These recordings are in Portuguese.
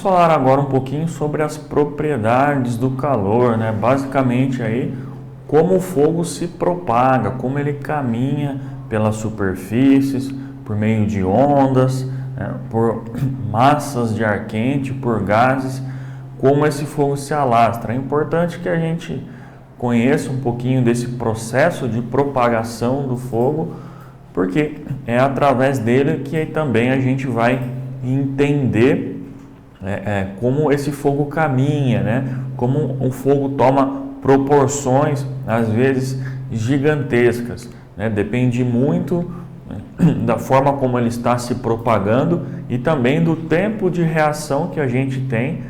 falar agora um pouquinho sobre as propriedades do calor, né? Basicamente aí como o fogo se propaga, como ele caminha pelas superfícies, por meio de ondas, né? Por massas de ar quente, por gases, como esse fogo se alastra. É importante que a gente conheça um pouquinho desse processo de propagação do fogo, porque é através dele que também a gente vai entender como esse fogo caminha, né? Como o fogo toma proporções, às vezes gigantescas, né? Depende muito da forma como ele está se propagando e também do tempo de reação que a gente tem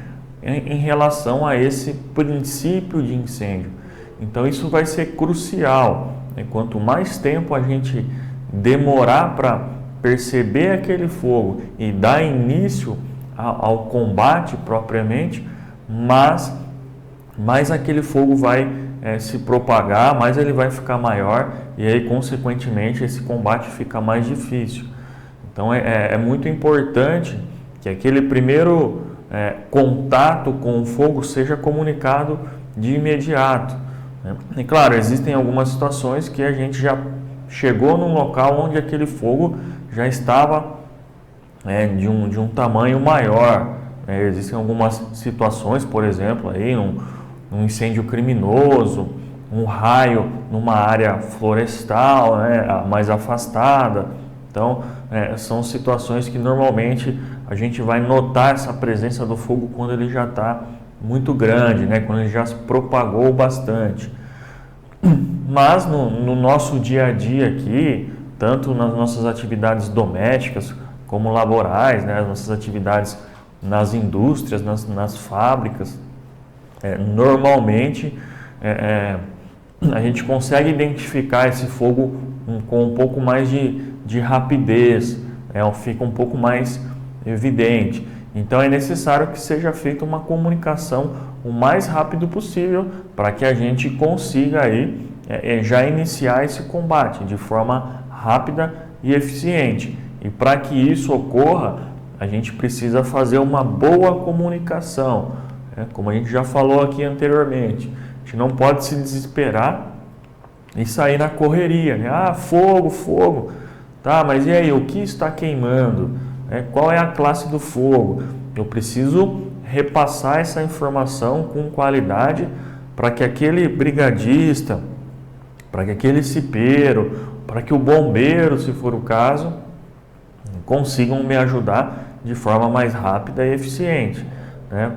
em relação a esse princípio de incêndio. Então isso vai ser crucial, né? Quanto mais tempo a gente demorar para perceber aquele fogo e dar início ao combate propriamente, mais aquele fogo vai se propagar, mais ele vai ficar maior e aí consequentemente esse combate fica mais difícil. Então é muito importante que aquele primeiro contato com o fogo seja comunicado de imediato, né? E claro, existem algumas situações que a gente já chegou num local onde aquele fogo já estava de um tamanho maior. Existem algumas situações, por exemplo, aí um incêndio criminoso, um raio numa área florestal, né, mais afastada. Então, são situações que normalmente a gente vai notar essa presença do fogo quando ele já está muito grande, né, quando ele já se propagou bastante. Mas no nosso dia a dia aqui, tanto nas nossas atividades domésticas como laborais, né, as nossas atividades nas indústrias, nas fábricas, normalmente a gente consegue identificar esse fogo com um pouco mais de rapidez, fica um pouco mais evidente. Então é necessário que seja feita uma comunicação o mais rápido possível para que a gente consiga aí já iniciar esse combate de forma rápida e eficiente. E para que isso ocorra, a gente precisa fazer uma boa comunicação, como a gente já falou aqui anteriormente. A gente não pode se desesperar e sair na correria, né? Ah, fogo, fogo. Tá, mas e aí, o que está queimando? Qual é a classe do fogo? Eu preciso repassar essa informação com qualidade para que aquele brigadista, para que aquele cipeiro, para que o bombeiro, se for o caso, consigam me ajudar de forma mais rápida e eficiente, né?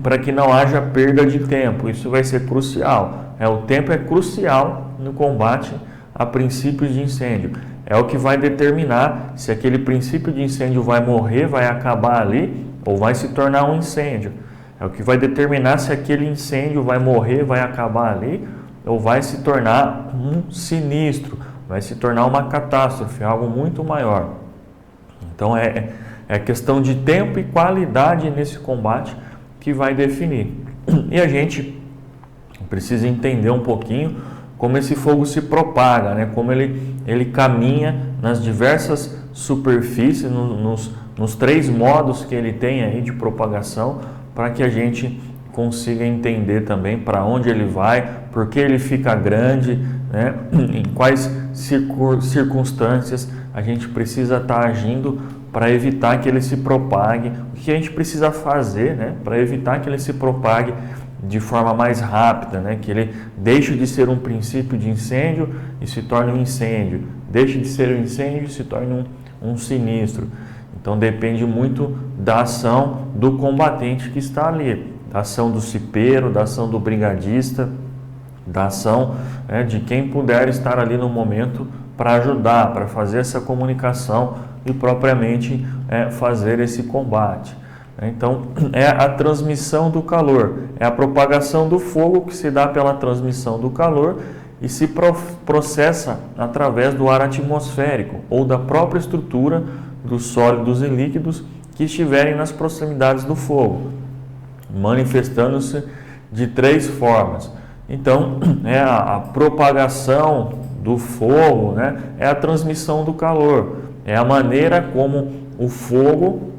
Para que não haja perda de tempo. Isso vai ser crucial. O tempo é crucial no combate a princípios de incêndio. É o que vai determinar se aquele princípio de incêndio vai morrer, vai acabar ali ou vai se tornar um incêndio. É o que vai determinar se aquele incêndio vai morrer, vai acabar ali ou vai se tornar um sinistro, vai se tornar uma catástrofe, algo muito maior. Então é questão de tempo e qualidade nesse combate que vai definir. E a gente precisa entender um pouquinho como esse fogo se propaga, né? Como ele caminha nas diversas superfícies, nos três modos que ele tem aí de propagação, para que a gente consiga entender também para onde ele vai, por que ele fica grande, né? Em quais circunstâncias a gente precisa estar agindo para evitar que ele se propague, o que a gente precisa fazer, né, para evitar que ele se propague de forma mais rápida, né, que ele deixe de ser um princípio de incêndio e se torne um incêndio, deixe de ser um incêndio e se torne um sinistro. Então depende muito da ação do combatente que está ali, da ação do cipeiro, da ação do brigadista, da ação de quem puder estar ali no momento para ajudar, para fazer essa comunicação e propriamente fazer esse combate. Então, é a transmissão do calor, é a propagação do fogo que se dá pela transmissão do calor e se processa através do ar atmosférico ou da própria estrutura dos sólidos e líquidos que estiverem nas proximidades do fogo, manifestando-se de três formas. Então, a propagação do fogo, né, é a transmissão do calor, é a maneira como o fogo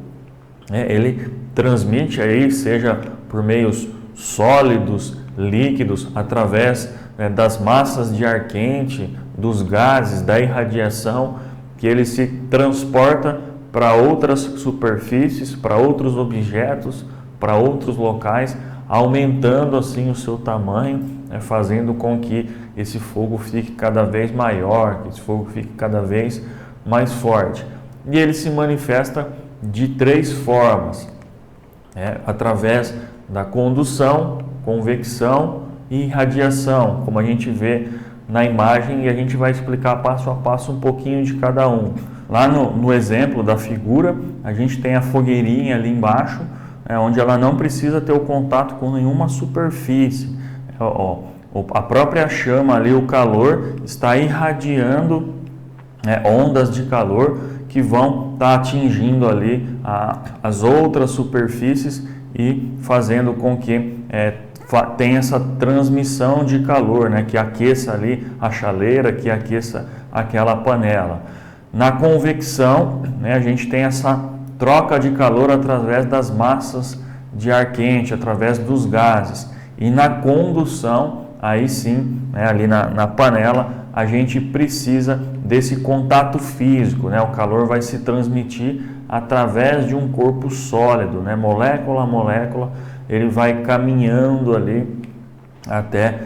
ele transmite aí, seja por meios sólidos, líquidos, através das massas de ar quente, dos gases, da irradiação, que ele se transporta para outras superfícies, para outros objetos, para outros locais, aumentando assim o seu tamanho, fazendo com que esse fogo fique cada vez maior, que esse fogo fique cada vez mais forte. E ele se manifesta de 3 formas, através da condução, convecção e radiação, como a gente vê na imagem, e a gente vai explicar passo a passo um pouquinho de cada um. Lá no exemplo da figura, a gente tem a fogueirinha ali embaixo, onde ela não precisa ter o contato com nenhuma superfície. A própria chama ali, o calor, está irradiando ondas de calor que vão estar atingindo ali as outras superfícies e fazendo com que tenha essa transmissão de calor, que aqueça ali a chaleira, que aqueça aquela panela. Na convecção, a gente tem essa troca de calor através das massas de ar quente, através dos gases. E na condução, aí sim, ali na panela, a gente precisa desse contato físico, o calor vai se transmitir através de um corpo sólido, molécula a molécula, ele vai caminhando ali até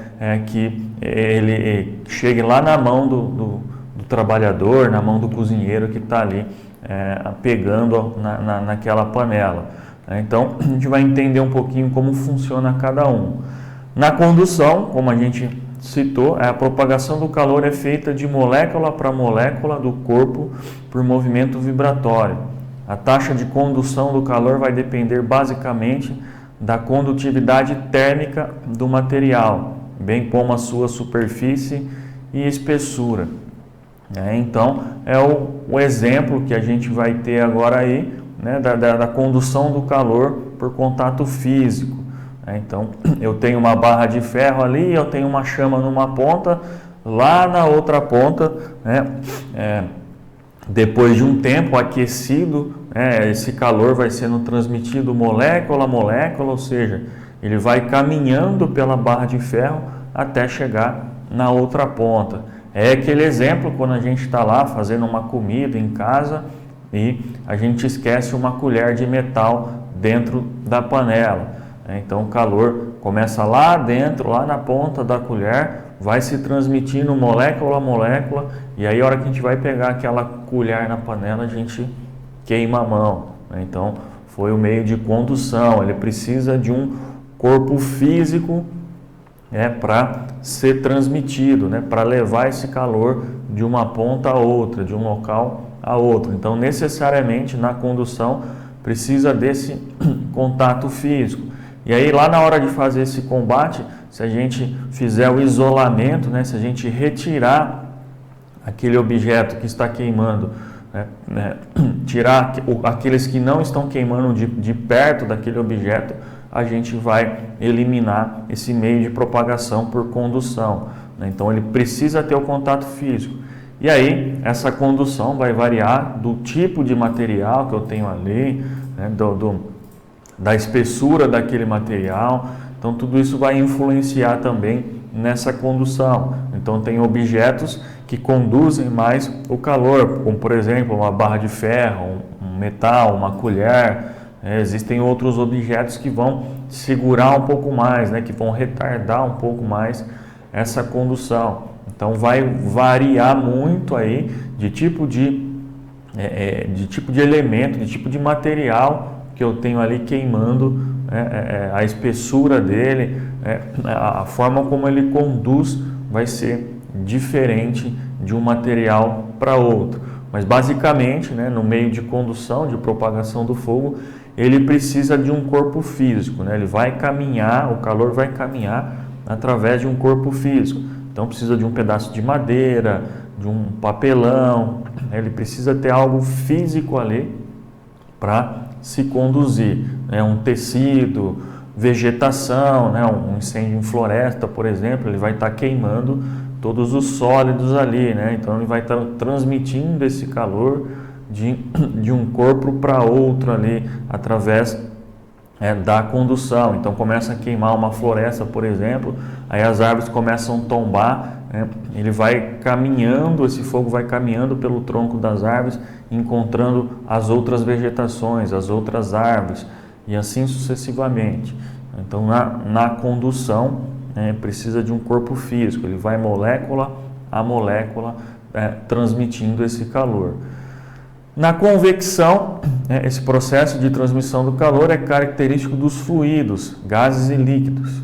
que ele chegue lá na mão do trabalhador, na mão do cozinheiro que está ali pegando naquela panela. Então, a gente vai entender um pouquinho como funciona cada um. Na condução, como a gente citou, a propagação do calor é feita de molécula para molécula do corpo por movimento vibratório. A taxa de condução do calor vai depender basicamente da condutividade térmica do material, bem como a sua superfície e espessura. Então, é o exemplo que a gente vai ter agora aí, da condução do calor por contato físico. Então, eu tenho uma barra de ferro ali, eu tenho uma chama numa ponta, lá na outra ponta, depois de um tempo aquecido, esse calor vai sendo transmitido molécula a molécula, ou seja, ele vai caminhando pela barra de ferro até chegar na outra ponta. É aquele exemplo quando a gente está lá fazendo uma comida em casa e a gente esquece uma colher de metal dentro da panela. Então o calor começa lá dentro, lá na ponta da colher, vai se transmitindo molécula a molécula, e aí a hora que a gente vai pegar aquela colher na panela, a gente queima a mão. Então foi o meio de condução, ele precisa de um corpo físico para ser transmitido, para levar esse calor de uma ponta a outra, de um local a outro. Então necessariamente na condução precisa desse contato físico. E aí lá na hora de fazer esse combate, se a gente fizer o isolamento, se a gente retirar aquele objeto que está queimando, tirar aqueles que não estão queimando de perto daquele objeto, a gente vai eliminar esse meio de propagação por condução. Então ele precisa ter o contato físico. E aí essa condução vai variar do tipo de material que eu tenho ali, da espessura daquele material. Então tudo isso vai influenciar também nessa condução. Então tem objetos que conduzem mais o calor, como por exemplo uma barra de ferro, um metal, uma colher. Existem outros objetos que vão segurar um pouco mais, que vão retardar um pouco mais essa condução. Então vai variar muito aí de tipo de elemento, de tipo de material que eu tenho ali queimando, a espessura dele, a forma como ele conduz vai ser diferente de um material para outro. Mas basicamente, no meio de condução, de propagação do fogo, ele precisa de um corpo físico, ele vai caminhar, o calor vai caminhar através de um corpo físico. Então precisa de um pedaço de madeira, de um papelão, ele precisa ter algo físico ali para se conduzir, um tecido, vegetação, um incêndio em floresta, por exemplo, ele vai estar queimando todos os sólidos ali, então ele vai estar transmitindo esse calor de um corpo para outro ali, através da condução. Então começa a queimar uma floresta, por exemplo, aí as árvores começam a tombar, né? Ele vai caminhando, esse fogo vai caminhando pelo tronco das árvores, encontrando as outras vegetações, as outras árvores, e assim sucessivamente. Então na condução, precisa de um corpo físico, ele vai molécula a molécula transmitindo esse calor. Na convecção, esse processo de transmissão do calor é característico dos fluidos, gases e líquidos.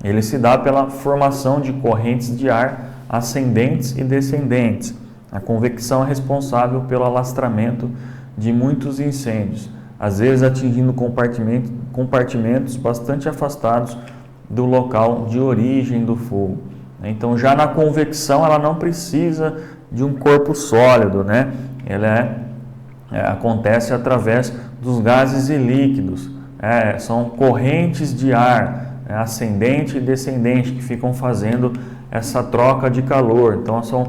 Ele se dá pela formação de correntes de ar ascendentes e descendentes. A convecção é responsável pelo alastramento de muitos incêndios, às vezes atingindo compartimentos bastante afastados do local de origem do fogo. Então, já na convecção, ela não precisa de um corpo sólido, né? Ela acontece através dos gases e líquidos. São correntes de ar, ascendente e descendente, que ficam fazendo essa troca de calor. Então, são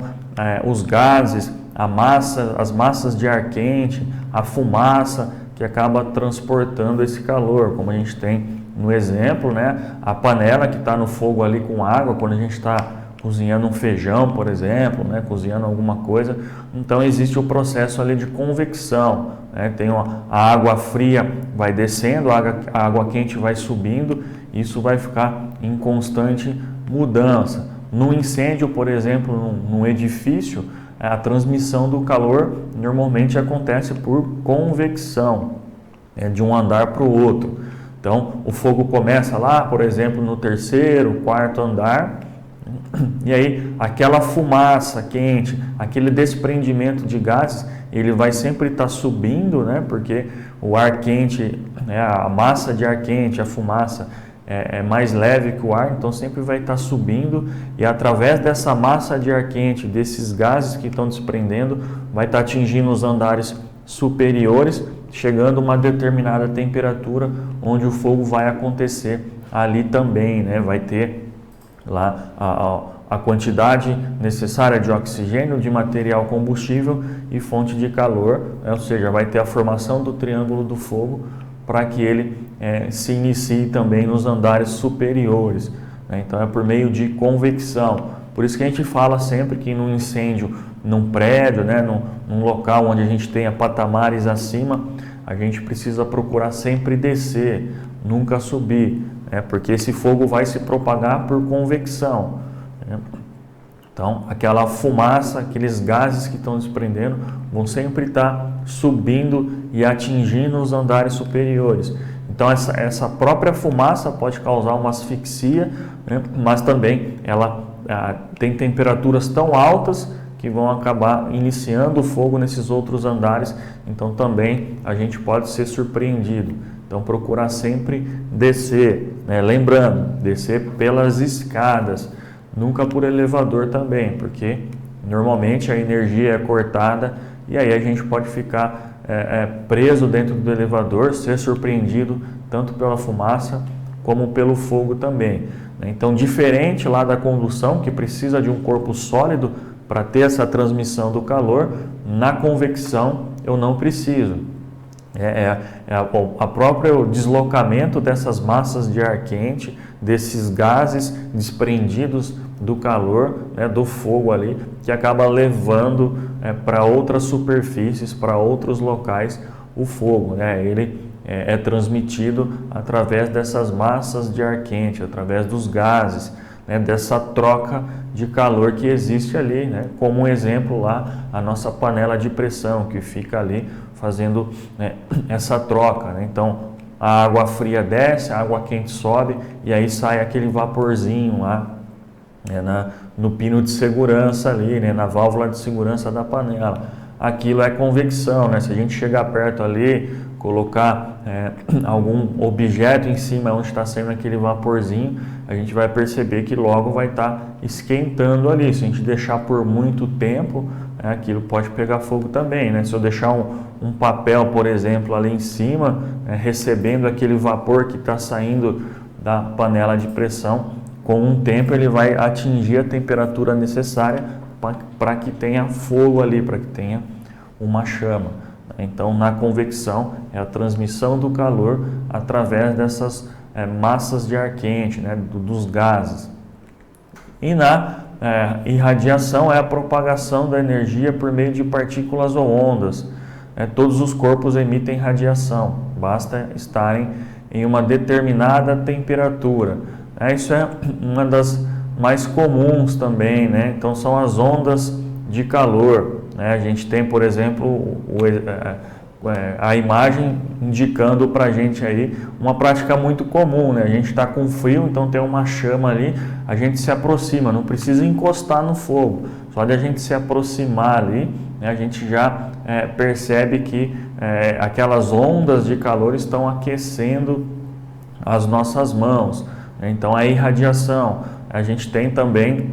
os gases, as massas de ar quente, a fumaça, que acaba transportando esse calor, como a gente tem no exemplo, né? A panela que está no fogo ali com água, quando a gente está cozinhando um feijão, por exemplo, né? Cozinhando alguma coisa, então existe o processo ali de convecção, né? Tem a água fria vai descendo, a água quente vai subindo, isso vai ficar em constante mudança. No incêndio, por exemplo, num edifício, a transmissão do calor normalmente acontece por convecção, de um andar para o outro. Então, o fogo começa lá, por exemplo, no terceiro, quarto andar, e aí aquela fumaça quente, aquele desprendimento de gases, ele vai sempre estar subindo, né? Porque o ar quente, a massa de ar quente, a fumaça é mais leve que o ar, então sempre vai estar subindo, e através dessa massa de ar quente, desses gases que estão desprendendo, vai estar atingindo os andares superiores, chegando a uma determinada temperatura onde o fogo vai acontecer ali também, né? Vai ter lá a quantidade necessária de oxigênio, de material combustível e fonte de calor, ou seja, vai ter a formação do triângulo do fogo para que ele se inicie também nos andares superiores, né? Então é por meio de convecção. Por isso que a gente fala sempre que num incêndio, num prédio, né, num local onde a gente tenha patamares acima, a gente precisa procurar sempre descer, nunca subir, né, porque esse fogo vai se propagar por convecção, né? Então, aquela fumaça, aqueles gases que estão desprendendo vão sempre estar subindo e atingindo os andares superiores. Então, essa própria fumaça pode causar uma asfixia, né, mas também ela tem temperaturas tão altas que vão acabar iniciando o fogo nesses outros andares, então também a gente pode ser surpreendido. Então procurar sempre descer, né? Lembrando, descer pelas escadas, nunca por elevador também, porque normalmente a energia é cortada e aí a gente pode ficar preso dentro do elevador, ser surpreendido tanto pela fumaça como pelo fogo também. Então, diferente lá da condução, que precisa de um corpo sólido para ter essa transmissão do calor, na convecção eu não preciso. A próprio deslocamento dessas massas de ar quente, desses gases desprendidos do calor, né, do fogo ali, que acaba levando para outras superfícies, para outros locais o fogo, né? Ele é transmitido através dessas massas de ar quente, através dos gases, né, dessa troca de calor que existe ali, né? Como um exemplo lá, a nossa panela de pressão que fica ali fazendo, né, essa troca, né? Então, a água fria desce, a água quente sobe e aí sai aquele vaporzinho lá, né, no pino de segurança ali, né, na válvula de segurança da panela. Aquilo é convecção, né? Se a gente chegar perto ali, colocar algum objeto em cima onde está saindo aquele vaporzinho, a gente vai perceber que logo vai estar esquentando ali. Se a gente deixar por muito tempo, aquilo pode pegar fogo também, né? Se eu deixar um papel, por exemplo, ali em cima, recebendo aquele vapor que está saindo da panela de pressão, com um tempo ele vai atingir a temperatura necessária para que tenha fogo ali, para que tenha uma chama. Então, na convecção, é a transmissão do calor através dessas massas de ar quente, né, dos gases. E na irradiação é a propagação da energia por meio de partículas ou ondas. Todos os corpos emitem radiação, basta estarem em uma determinada temperatura. Isso é uma das mais comuns também, né? Então são as ondas de calor. A gente tem, por exemplo, a imagem indicando para a gente aí uma prática muito comum, né? A gente está com frio, então tem uma chama ali, a gente se aproxima, não precisa encostar no fogo, só de a gente se aproximar ali, né, a gente já percebe que aquelas ondas de calor estão aquecendo as nossas mãos. Então a irradiação, a gente tem também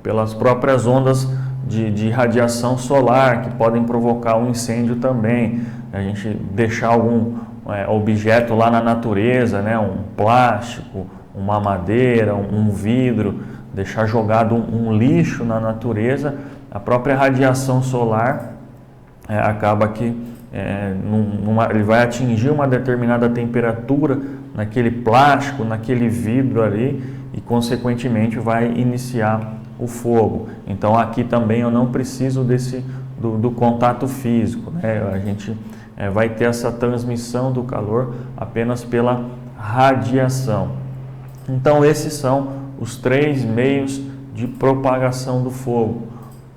pelas próprias ondas de radiação solar, que podem provocar um incêndio também. A gente deixar algum objeto lá na natureza, né, um plástico, uma madeira, um vidro, deixar jogado um lixo na natureza, a própria radiação solar acaba que ele vai atingir uma determinada temperatura naquele plástico, naquele vidro ali, e consequentemente vai iniciar o fogo. Então aqui também eu não preciso do contato físico, né? A gente vai ter essa transmissão do calor apenas pela radiação. Então esses são os 3 meios de propagação do fogo: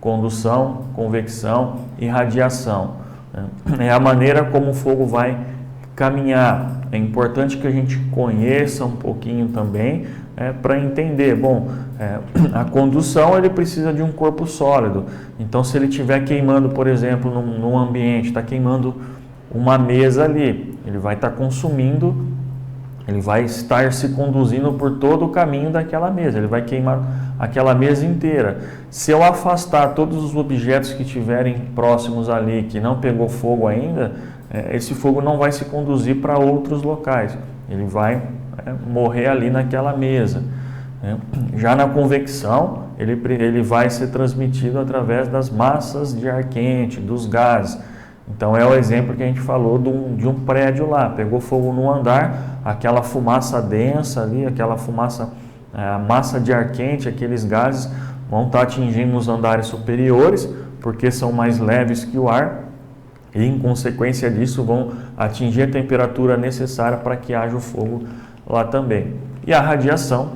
condução, convecção e radiação. É a maneira como o fogo vai caminhar. É importante que a gente conheça um pouquinho também para entender. Bom, a condução, ele precisa de um corpo sólido. Então, se ele estiver queimando, por exemplo, num ambiente, está queimando uma mesa ali, ele vai estar consumindo, ele vai estar se conduzindo por todo o caminho daquela mesa, ele vai queimar aquela mesa inteira. Se eu afastar todos os objetos que estiverem próximos ali, que não pegou fogo ainda, esse fogo não vai se conduzir para outros locais, ele vai morrer ali naquela mesa. Já na convecção, ele vai ser transmitido através das massas de ar quente, dos gases. Então é o exemplo que a gente falou de um prédio lá, pegou fogo num andar, aquela fumaça densa ali, aquela fumaça, a massa de ar quente, aqueles gases vão estar atingindo os andares superiores, porque são mais leves que o ar, e em consequência disso vão atingir a temperatura necessária para que haja o fogo lá também. E a radiação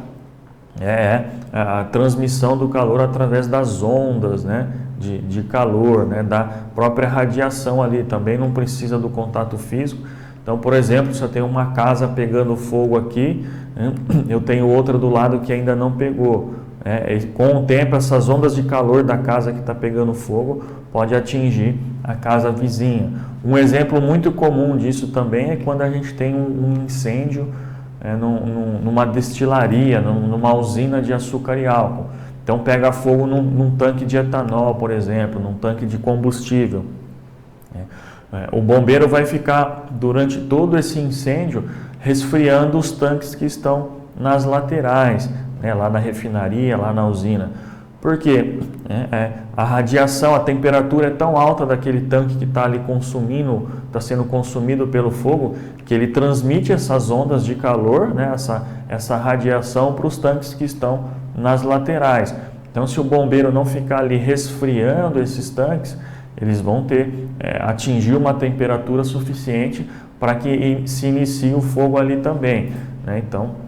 é a transmissão do calor através das ondas, né, de calor, né, da própria radiação ali, também não precisa do contato físico. Então, por exemplo, se eu tenho uma casa pegando fogo aqui, eu tenho outra do lado que ainda não pegou. Com o tempo, essas ondas de calor da casa que está pegando fogo pode atingir a casa vizinha. Um exemplo muito comum disso também é quando a gente tem um incêndio numa destilaria, numa usina de açúcar e álcool. Então pega fogo num tanque de etanol, por exemplo, num tanque de combustível. O bombeiro vai ficar durante todo esse incêndio resfriando os tanques que estão nas laterais, lá na refinaria, lá na usina. Porque a radiação, a temperatura é tão alta daquele tanque que está ali consumindo, está sendo consumido pelo fogo, que ele transmite essas ondas de calor, né, essa radiação para os tanques que estão nas laterais. Então, se o bombeiro não ficar ali resfriando esses tanques, eles vão atingir uma temperatura suficiente para que se inicie o fogo ali também, né? Então,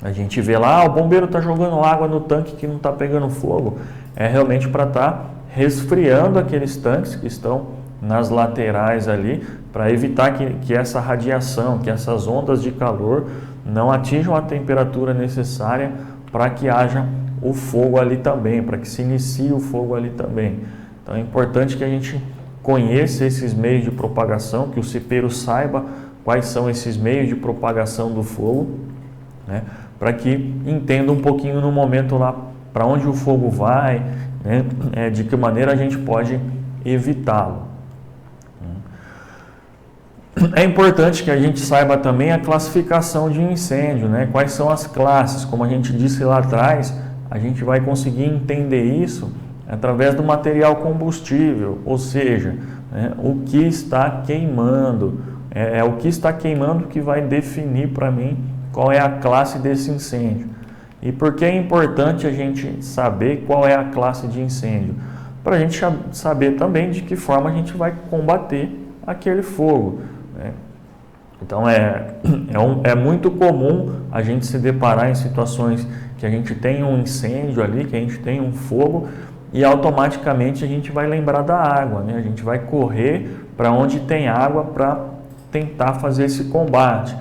a gente vê lá, o bombeiro está jogando água no tanque que não está pegando fogo. É realmente para estar resfriando aqueles tanques que estão nas laterais ali, para evitar que essa radiação, que essas ondas de calor não atinjam a temperatura necessária para que haja o fogo ali também, para que se inicie o fogo ali também. Então é importante que a gente conheça esses meios de propagação, que o cipeiro saiba quais são esses meios de propagação do fogo, né? Para que entenda um pouquinho no momento lá para onde o fogo vai, né? De que maneira a gente pode evitá-lo. É importante que a gente saiba também a classificação de incêndio, né? Quais são as classes. Como a gente disse lá atrás, a gente vai conseguir entender isso através do material combustível, ou seja, né, o que está queimando. É o que está queimando que vai definir para mim qual é a classe desse incêndio. E por que é importante a gente saber qual é a classe de incêndio? Para a gente saber também de que forma a gente vai combater aquele fogo, né? Então é muito comum a gente se deparar em situações que a gente tem um incêndio ali, que a gente tem um fogo e automaticamente a gente vai lembrar da água, né? A gente vai correr para onde tem água para tentar fazer esse combate.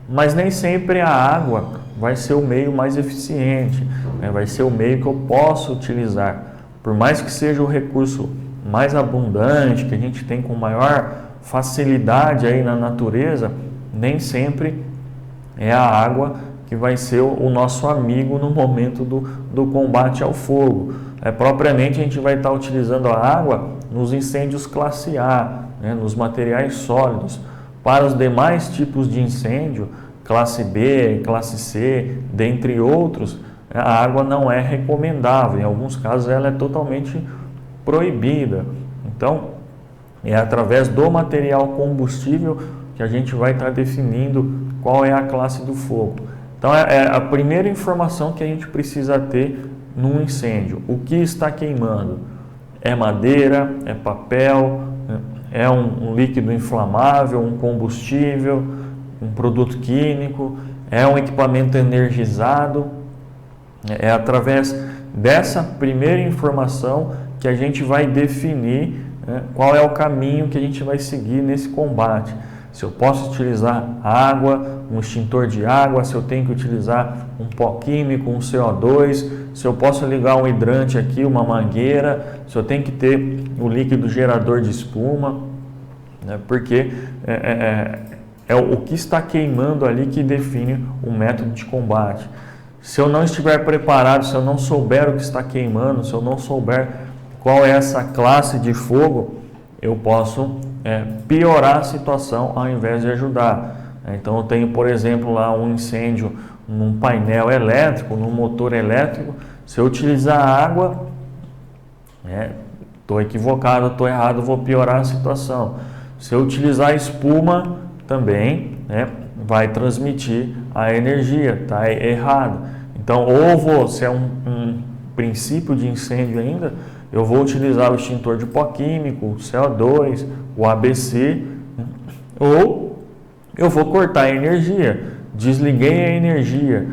Mas nem sempre a água vai ser o meio mais eficiente, né? Vai ser o meio que eu posso utilizar. Por mais que seja o recurso mais abundante, que a gente tem com maior facilidade aí na natureza, nem sempre é a água que vai ser o nosso amigo no momento do combate ao fogo. Propriamente a gente vai estar utilizando a água nos incêndios classe A, né? Nos materiais sólidos. Para os demais tipos de incêndio, classe B, classe C, dentre outros, a água não é recomendável. Em alguns casos ela é totalmente proibida. Então, é através do material combustível que a gente vai estar definindo qual é a classe do fogo. Então, é a primeira informação que a gente precisa ter num incêndio. O que está queimando? É madeira, é papel, é um líquido inflamável, um combustível, um produto químico, é um equipamento energizado. É através dessa primeira informação que a gente vai definir, né, qual é o caminho que a gente vai seguir nesse combate. Se eu posso utilizar água, um extintor de água, se eu tenho que utilizar um pó químico, um CO2, se eu posso ligar um hidrante aqui, uma mangueira, se eu tenho que ter o líquido gerador de espuma, né, porque é o que está queimando ali que define o método de combate. Se eu não estiver preparado, se eu não souber o que está queimando, se eu não souber qual é essa classe de fogo, eu posso piorar a situação ao invés de ajudar. Então eu tenho, por exemplo, lá um incêndio num painel elétrico, num motor elétrico. Se eu utilizar água, estou equivocado, estou errado, vou piorar a situação. Se eu utilizar espuma, também vai transmitir a energia, está errado. Então, se é um princípio de incêndio ainda, eu vou utilizar o extintor de pó químico, o CO2, o ABC, ou eu vou cortar a energia, desliguei a energia,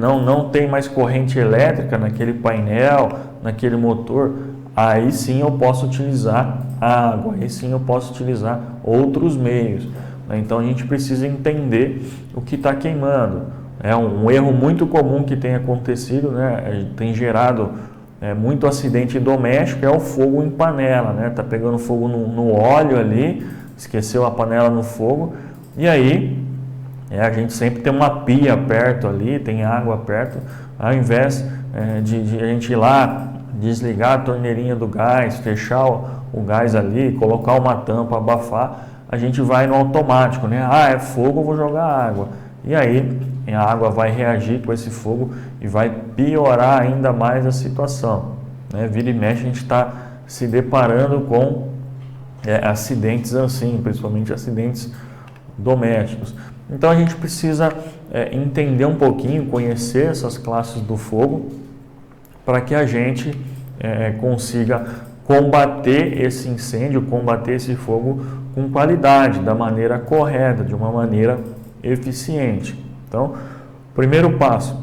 não tem mais corrente elétrica naquele painel, naquele motor, aí sim eu posso utilizar água, aí sim eu posso utilizar outros meios. Então a gente precisa entender o que está queimando. É um erro muito comum que tem acontecido, né? Tem gerado muito acidente doméstico, é o fogo em panela, né? Tá pegando fogo no óleo ali, esqueceu a panela no fogo, e aí a gente sempre tem uma pia perto ali, tem água perto, ao invés de a gente ir lá, desligar a torneirinha do gás, fechar o gás ali, colocar uma tampa, abafar, a gente vai no automático, né? É fogo, eu vou jogar água. E aí a água vai reagir com esse fogo e vai piorar ainda mais a situação, né? Vira e mexe a gente está se deparando com acidentes assim, principalmente acidentes domésticos. Então a gente precisa entender um pouquinho, conhecer essas classes do fogo para que a gente consiga combater esse incêndio, combater esse fogo com qualidade, da maneira correta, de uma maneira eficiente. Então, primeiro passo,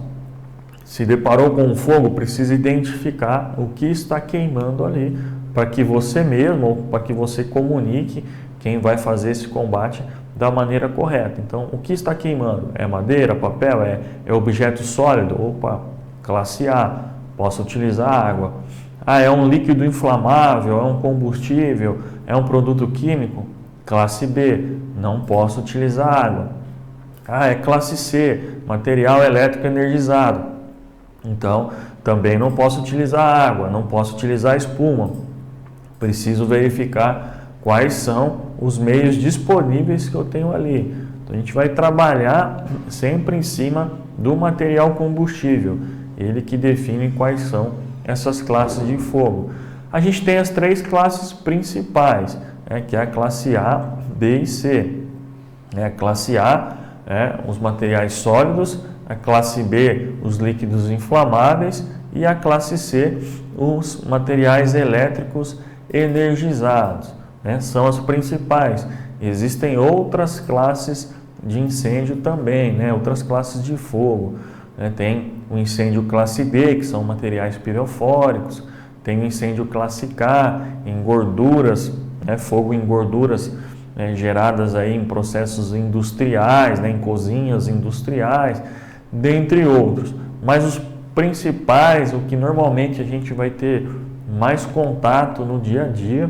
se deparou com um fogo, precisa identificar o que está queimando ali, para que você mesmo, ou para que você comunique quem vai fazer esse combate da maneira correta. Então, o que está queimando? É madeira, papel, é objeto sólido? Opa, classe A, posso utilizar água. É um líquido inflamável, é um combustível, é um produto químico? Classe B, não posso utilizar água. É classe C, material elétrico energizado. Então, também não posso utilizar água, não posso utilizar espuma. Preciso verificar quais são os meios disponíveis que eu tenho ali. Então, a gente vai trabalhar sempre em cima do material combustível, ele que define quais são essas classes de fogo. A gente tem as 3 classes principais. que é a classe A, B e C. A classe A os materiais sólidos, a classe B, os líquidos inflamáveis, e a classe C, os materiais elétricos energizados. São as principais. Existem outras classes de incêndio também, outras classes de fogo. Tem o incêndio classe B, que são materiais pirofóricos, tem o incêndio classe K, em gorduras, fogo em gorduras geradas aí em processos industriais, em cozinhas industriais, dentre outros. Mas os principais, o que normalmente a gente vai ter mais contato no dia a dia,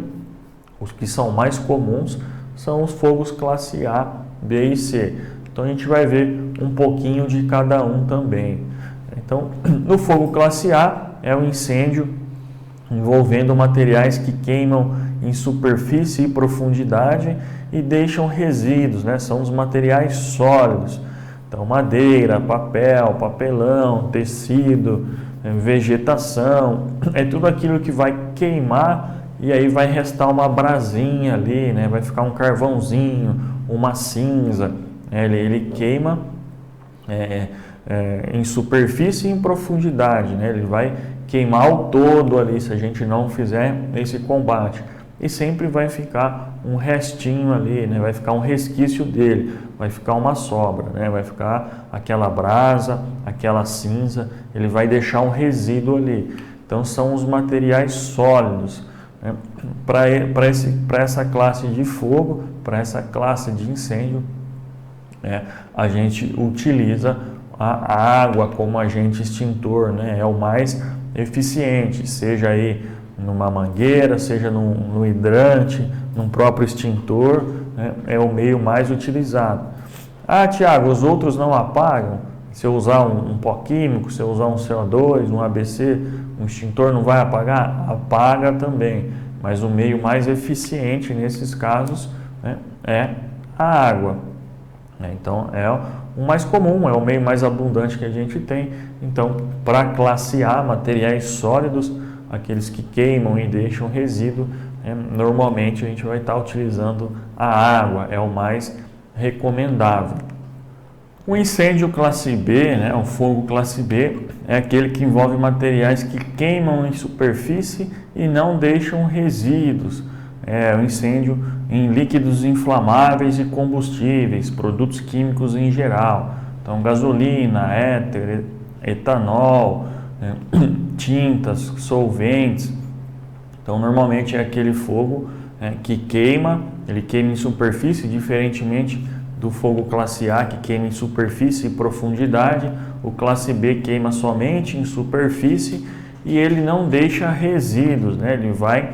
os que são mais comuns, são os fogos classe A, B e C. Então a gente vai ver um pouquinho de cada um também. Então, no fogo classe A é um incêndio envolvendo materiais que queimam em superfície e profundidade e deixam resíduos, são os materiais sólidos. Então, madeira, papel, papelão, tecido, vegetação, é tudo aquilo que vai queimar e aí vai restar uma brasinha ali, vai ficar um carvãozinho, uma cinza. Ele queima em superfície e em profundidade, ele vai queimar o todo ali se a gente não fizer esse combate. E sempre vai ficar um restinho ali, vai ficar um resquício dele, vai ficar uma sobra, vai ficar aquela brasa, aquela cinza, ele vai deixar um resíduo ali. Então são os materiais sólidos. Para essa classe de fogo, para essa classe de incêndio, a gente utiliza a água como agente extintor, é o mais eficiente, seja aí numa mangueira, seja no hidrante, num próprio extintor, é o meio mais utilizado. Ah, Tiago, os outros não apagam? Se eu usar um pó químico, se eu usar um CO2, um ABC, um extintor não vai apagar? Apaga também, mas o meio mais eficiente nesses casos é a água. Então é o mais comum, é o meio mais abundante que a gente tem. Então, para a classe A, materiais sólidos, aqueles que queimam e deixam resíduo, normalmente a gente vai estar utilizando a água, é o mais recomendável. O incêndio classe B, o fogo classe B, é aquele que envolve materiais que queimam em superfície e não deixam resíduos. É o incêndio em líquidos inflamáveis e combustíveis, produtos químicos em geral. Então, gasolina, éter, etanol, tintas, solventes. Então, normalmente é aquele fogo que queima, ele queima em superfície, diferentemente do fogo classe A, que queima em superfície e profundidade. O classe B queima somente em superfície e ele não deixa resíduos, ele vai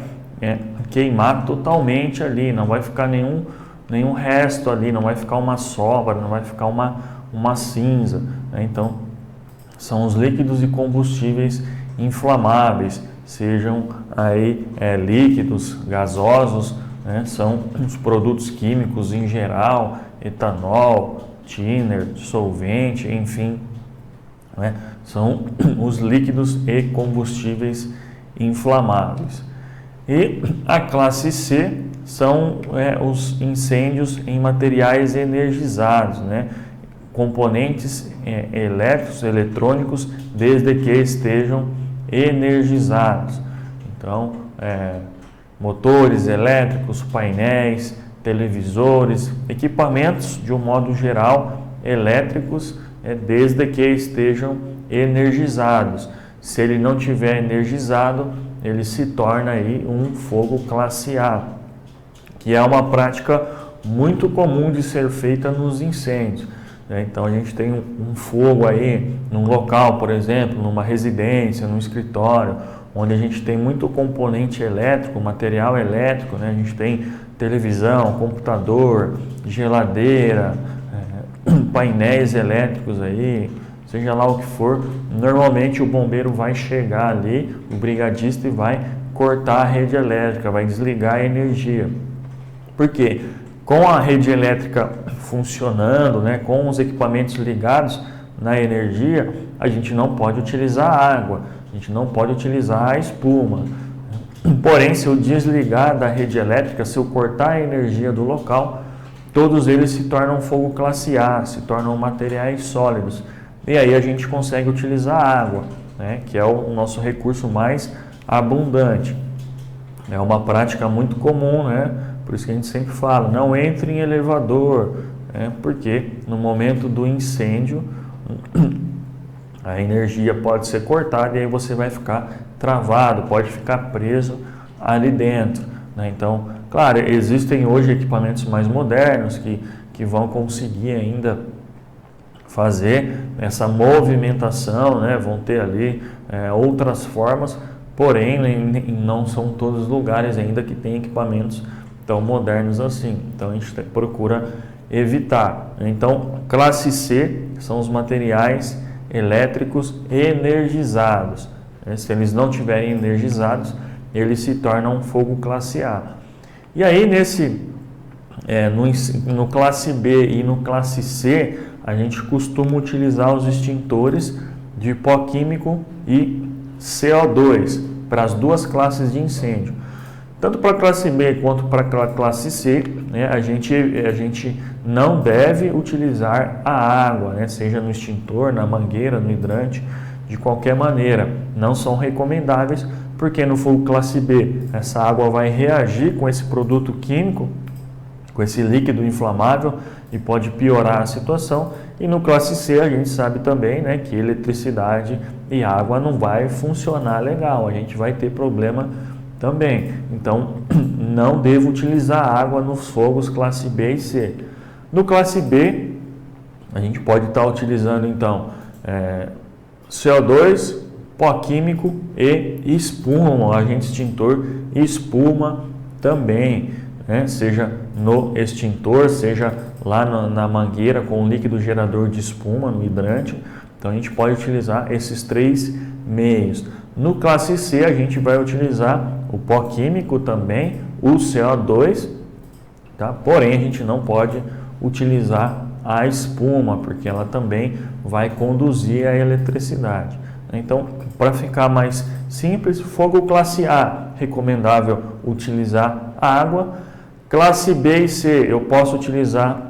queimar totalmente ali, não vai ficar nenhum resto ali, não vai ficar uma sobra, não vai ficar uma cinza. Então, são os líquidos e combustíveis inflamáveis, sejam aí líquidos, gasosos, são os produtos químicos em geral, etanol, thinner, solvente, enfim, são os líquidos e combustíveis inflamáveis. E a classe C são os incêndios em materiais energizados, componentes elétricos, eletrônicos, desde que estejam energizados. Então, motores elétricos, painéis, televisores, equipamentos de um modo geral elétricos, desde que estejam energizados. Se ele não tiver energizado, ele se torna aí um fogo classe A, que é uma prática muito comum de ser feita nos incêndios. Então a gente tem um fogo aí num local, por exemplo, numa residência, num escritório, onde a gente tem muito componente elétrico, material elétrico, a gente tem televisão, computador, geladeira, painéis elétricos aí, seja lá o que for. Normalmente o bombeiro vai chegar ali, o brigadista, e vai cortar a rede elétrica, vai desligar a energia. Por quê? Com a rede elétrica funcionando, com os equipamentos ligados na energia, a gente não pode utilizar água, a gente não pode utilizar a espuma. Porém, se eu desligar da rede elétrica, se eu cortar a energia do local, todos eles se tornam fogo classe A, se tornam materiais sólidos. E aí a gente consegue utilizar a água, né, que é o nosso recurso mais abundante. É uma prática muito comum, né? Por isso que a gente sempre fala, não entre em elevador, né? Porque no momento do incêndio a energia pode ser cortada e aí você vai ficar travado, pode ficar preso ali dentro, né? Então, claro, existem hoje equipamentos mais modernos que vão conseguir ainda fazer essa movimentação, né? Vão ter ali outras formas, porém não são todos os lugares ainda que tem equipamentos tão modernos assim. Então a gente procura evitar. Então, classe C são os materiais elétricos energizados. Se eles não estiverem energizados, eles se tornam fogo classe A. E aí no classe B e no classe C, a gente costuma utilizar os extintores de pó químico e CO2 para as duas classes de incêndio. Tanto para a classe B quanto para a classe C, né, a gente não deve utilizar a água, né, seja no extintor, na mangueira, no hidrante, de qualquer maneira. Não são recomendáveis, porque no fogo classe B, essa água vai reagir com esse produto químico, com esse líquido inflamável, e pode piorar a situação. E no classe C a gente sabe também, né, que eletricidade e água não vai funcionar legal, a gente vai ter problema também. Então não devo utilizar água nos fogos classe B e C. No classe B a gente pode estar utilizando então CO2, pó químico e espuma, um agente extintor e espuma também, né? Seja no extintor, seja lá na mangueira com o líquido gerador de espuma, no hidrante. Então a gente pode utilizar esses três meios. No classe C a gente vai utilizar o pó químico também, o CO2, tá? Porém a gente não pode utilizar a espuma, porque ela também vai conduzir a eletricidade. Então, para ficar mais simples, fogo classe A, recomendável utilizar água. Classe B e C, eu posso utilizar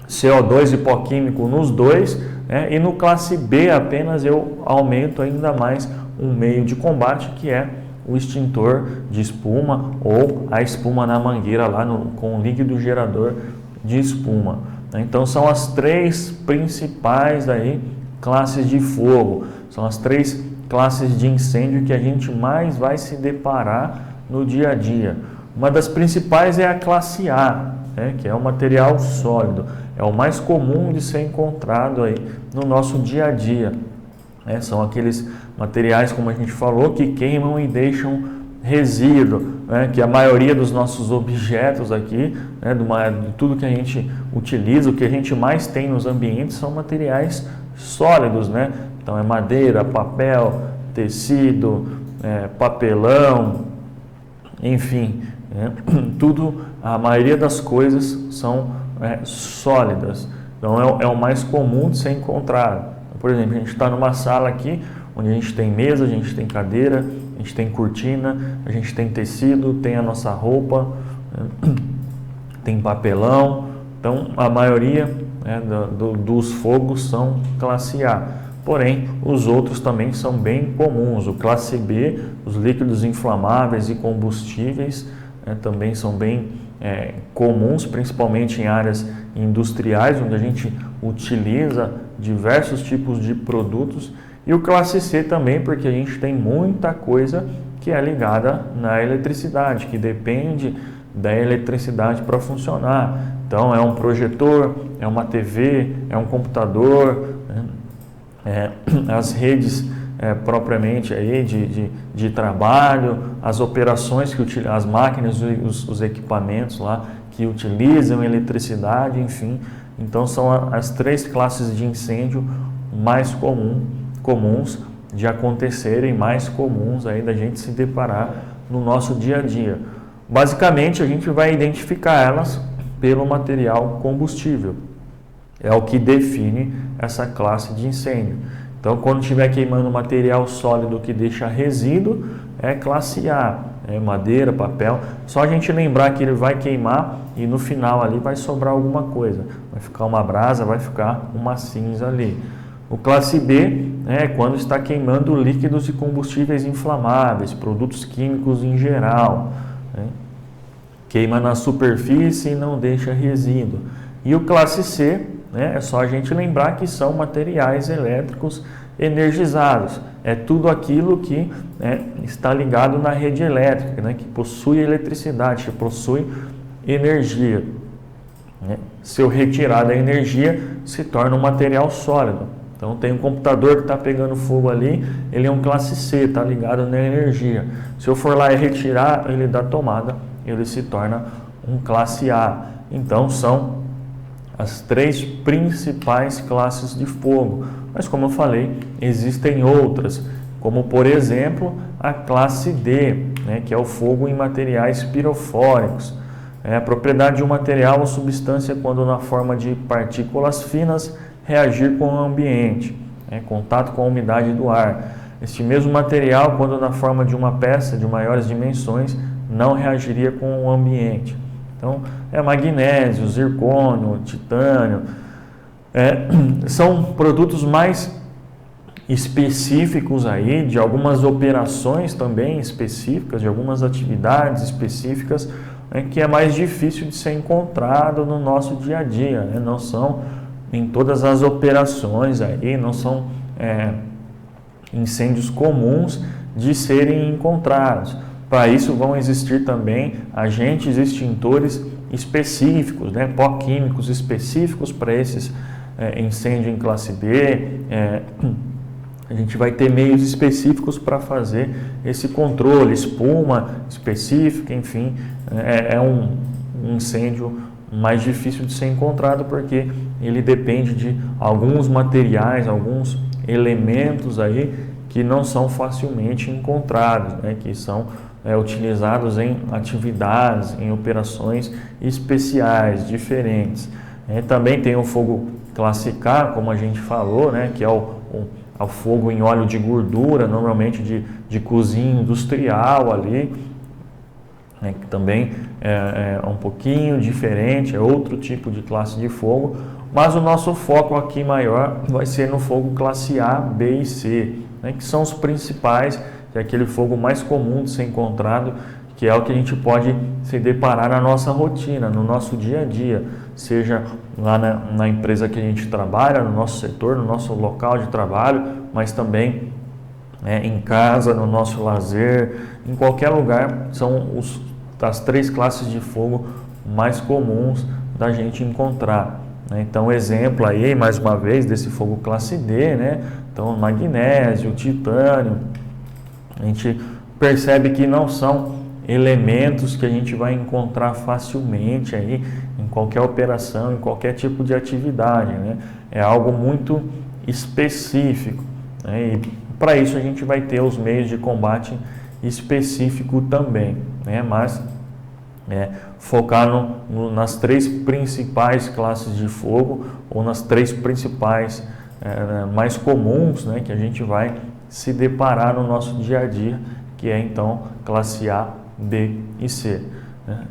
CO2 e pó químico nos dois, né? E no classe B apenas eu aumento ainda mais um meio de combate, que é o extintor de espuma ou a espuma na mangueira lá com o líquido gerador de espuma. Então são as três principais aí classes de fogo, são as três classes de incêndio que a gente mais vai se deparar no dia a dia. Uma das principais é a classe A, né, que é o material sólido, é o mais comum de ser encontrado aí no nosso dia a dia. São aqueles materiais, como a gente falou, que queimam e deixam resíduo, né, que a maioria dos nossos objetos aqui, né, de tudo que a gente utiliza, o que a gente mais tem nos ambientes são materiais sólidos, né? Então é madeira, papel, tecido, papelão, enfim, tudo, a maioria das coisas são sólidas. Então é o mais comum de ser encontrado. Por exemplo, a gente está numa sala aqui, onde a gente tem mesa, a gente tem cadeira, a gente tem cortina, a gente tem tecido, tem a nossa roupa, tem papelão. Então, a maioria dos fogos são classe A. Porém, os outros também são bem comuns. O classe B, os líquidos inflamáveis e combustíveis, também são bem comuns, principalmente em áreas industriais, onde a gente utiliza diversos tipos de produtos. E o classe C também, porque a gente tem muita coisa que é ligada na eletricidade, que depende da eletricidade para funcionar. Então é um projetor, é uma TV, é um computador, as redes propriamente aí de trabalho, as operações que as máquinas, os equipamentos lá que utilizam eletricidade, enfim. Então são as três classes de incêndio mais comuns de acontecerem, mais comuns aí da gente se deparar no nosso dia a dia. Basicamente a gente vai identificar elas pelo material combustível. É o que define essa classe de incêndio. Então, quando estiver queimando material sólido que deixa resíduo, é classe A. madeira, papel. Só a gente lembrar que ele vai queimar e no final ali vai sobrar alguma coisa. Vai ficar uma brasa, vai ficar uma cinza ali. O classe B é quando está queimando líquidos e combustíveis inflamáveis, produtos químicos em geral. Né? Queima na superfície e não deixa resíduo. E o classe C, é só a gente lembrar que são materiais elétricos energizados. É tudo aquilo que está ligado na rede elétrica, que possui eletricidade, que possui energia. Se eu retirar da energia, se torna um material sólido. Então tem um computador que está pegando fogo ali, ele é um classe C, está ligado na energia. Se eu for lá e retirar ele da tomada, ele se torna um classe A. Então são as 3 principais classes de fogo. Mas como eu falei, existem outras, como por exemplo a classe D, que é o fogo em materiais pirofóricos. A propriedade de um material ou substância quando na forma de partículas finas reagir com o ambiente, contato com a umidade do ar. Este mesmo material, quando na forma de uma peça de maiores dimensões, não reagiria com o ambiente. Então, magnésio, zircônio, titânio, são produtos mais específicos aí, de algumas operações também específicas, de algumas atividades específicas, que é mais difícil de ser encontrado no nosso dia a dia, não são em todas as operações aí, não são incêndios comuns de serem encontrados. Para isso vão existir também agentes extintores específicos, pó químicos específicos para esses incêndios em classe B. A gente vai ter meios específicos para fazer esse controle, espuma específica, enfim, é um incêndio mais difícil de ser encontrado porque ele depende de alguns materiais, alguns elementos aí que não são facilmente encontrados, que são utilizados em atividades, em operações especiais, diferentes. Também tem o fogo classe K, como a gente falou, que é o fogo em óleo de gordura, normalmente de cozinha industrial ali, que também é um pouquinho diferente, é outro tipo de classe de fogo, mas o nosso foco aqui maior vai ser no fogo classe A, B e C, que são os principais, que é aquele fogo mais comum de ser encontrado, que é o que a gente pode se deparar na nossa rotina, no nosso dia a dia, seja lá na empresa que a gente trabalha, no nosso setor, no nosso local de trabalho, mas também em casa, no nosso lazer, em qualquer lugar, são as 3 classes de fogo mais comuns da gente encontrar. Então, exemplo aí, mais uma vez, desse fogo classe D, então magnésio, titânio, a gente percebe que não são elementos que a gente vai encontrar facilmente aí em qualquer operação, em qualquer tipo de atividade, É algo muito específico, E para isso a gente vai ter os meios de combate específico também, Mas focar nas 3 principais classes de fogo ou nas 3 principais mais comuns, que a gente vai se deparar no nosso dia a dia, que é então classe A, B e C.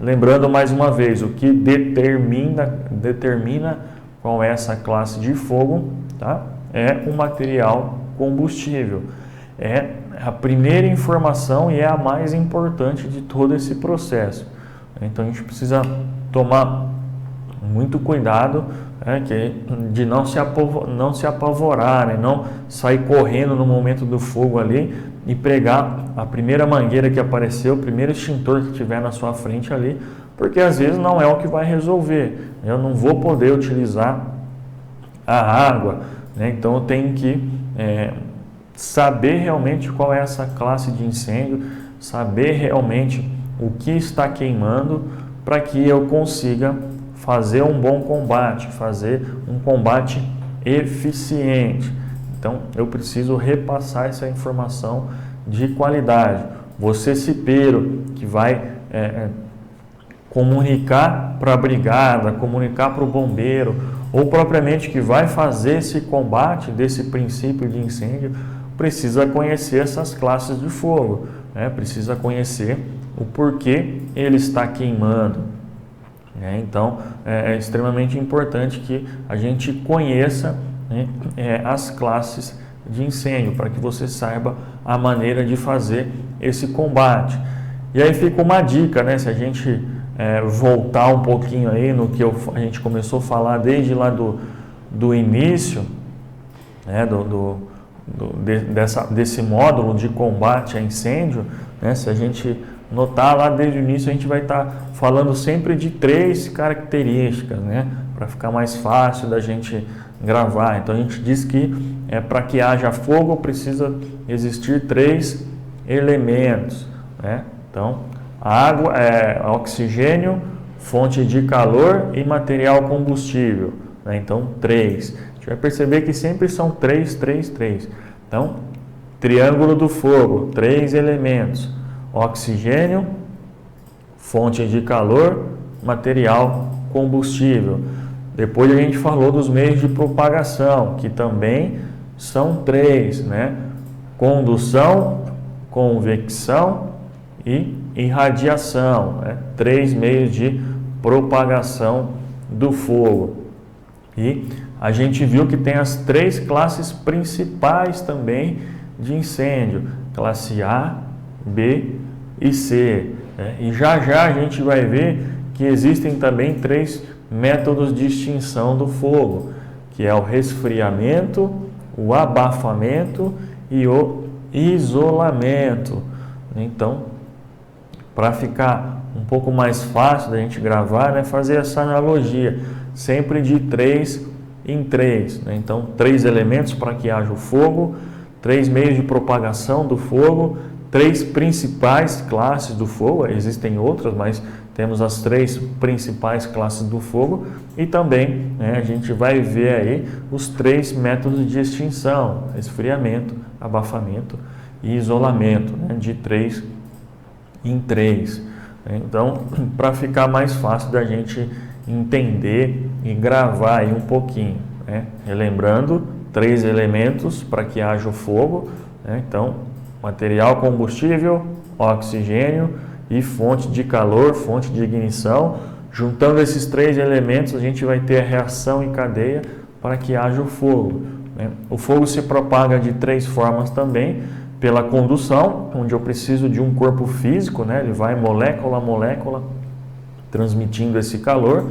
Lembrando mais uma vez, o que determina qual é essa classe de fogo, é o material combustível. É a primeira informação e é a mais importante de todo esse processo. Então a gente precisa tomar muito cuidado de não se apavorar, não sair correndo no momento do fogo ali e pregar a primeira mangueira que apareceu, o primeiro extintor que tiver na sua frente ali, porque às vezes não é o que vai resolver. Eu não vou poder utilizar a água, então eu tenho que saber realmente qual é essa classe de incêndio, saber realmente o que está queimando para que eu consiga fazer um bom combate, fazer um combate eficiente. Então, eu preciso repassar essa informação de qualidade. Você, cipeiro, que vai comunicar para a brigada, comunicar para o bombeiro, ou propriamente que vai fazer esse combate desse princípio de incêndio, precisa conhecer essas classes de fogo, precisa conhecer o porquê ele está queimando. Então, é extremamente importante que a gente conheça, né, as classes de incêndio, para que você saiba a maneira de fazer esse combate. E aí fica uma dica, né, se a gente voltar um pouquinho aí no que a gente começou a falar desde lá do início, né, desse módulo de combate a incêndio, né, se a gente notar lá desde o início, a gente vai estar falando sempre de 3 características, né, para ficar mais fácil da gente gravar. Então a gente diz que para que haja fogo precisa existir 3 elementos, né? Então, água, oxigênio, fonte de calor e material combustível, né? Então 3. A gente vai perceber que sempre são 3, 3, 3. Então, triângulo do fogo, 3 elementos: oxigênio, fonte de calor, material combustível. Depois a gente falou dos meios de propagação, que também são 3, né? Condução, convecção e irradiação, né? 3 meios de propagação do fogo. E a gente viu que tem as 3 classes principais também de incêndio: classe A, B e C, né? E já a gente vai ver que existem também 3 métodos de extinção do fogo, que é o resfriamento, o abafamento e o isolamento. Então, para ficar um pouco mais fácil da gente gravar, né, fazer essa analogia, sempre de 3 em 3. Né? Então, 3 elementos para que haja o fogo, 3 meios de propagação do fogo, 3 principais classes do fogo, existem outras, mas temos as 3 principais classes do fogo, e também, né, a gente vai ver aí os 3 métodos de extinção: resfriamento, abafamento e isolamento, né, de 3 em 3. Então, para ficar mais fácil da gente entender e gravar aí um pouquinho, né? Relembrando, 3 elementos para que haja o fogo, né? Então, material combustível, oxigênio e fonte de calor, fonte de ignição. Juntando esses 3 elementos, a gente vai ter a reação em cadeia para que haja o fogo, né? O fogo se propaga de 3 formas também: pela condução, onde eu preciso de um corpo físico, né? Ele vai molécula a molécula transmitindo esse calor.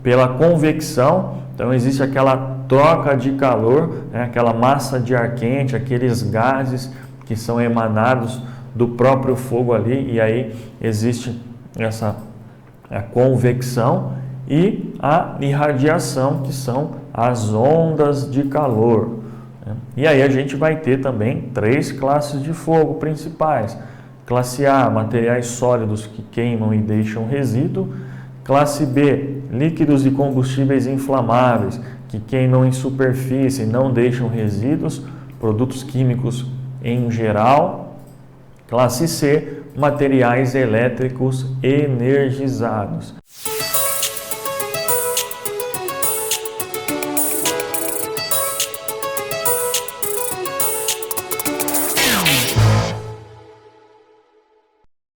Pela convecção, então existe aquela troca de calor, né? Aquela massa de ar quente, aqueles gases que são emanados do próprio fogo ali, e aí existe a convecção e a irradiação, que são as ondas de calor. E aí a gente vai ter também 3 classes de fogo principais: classe A, materiais sólidos que queimam e deixam resíduo; classe B, líquidos e combustíveis inflamáveis que queimam em superfície e não deixam resíduos, produtos químicos em geral; classe C, materiais elétricos energizados.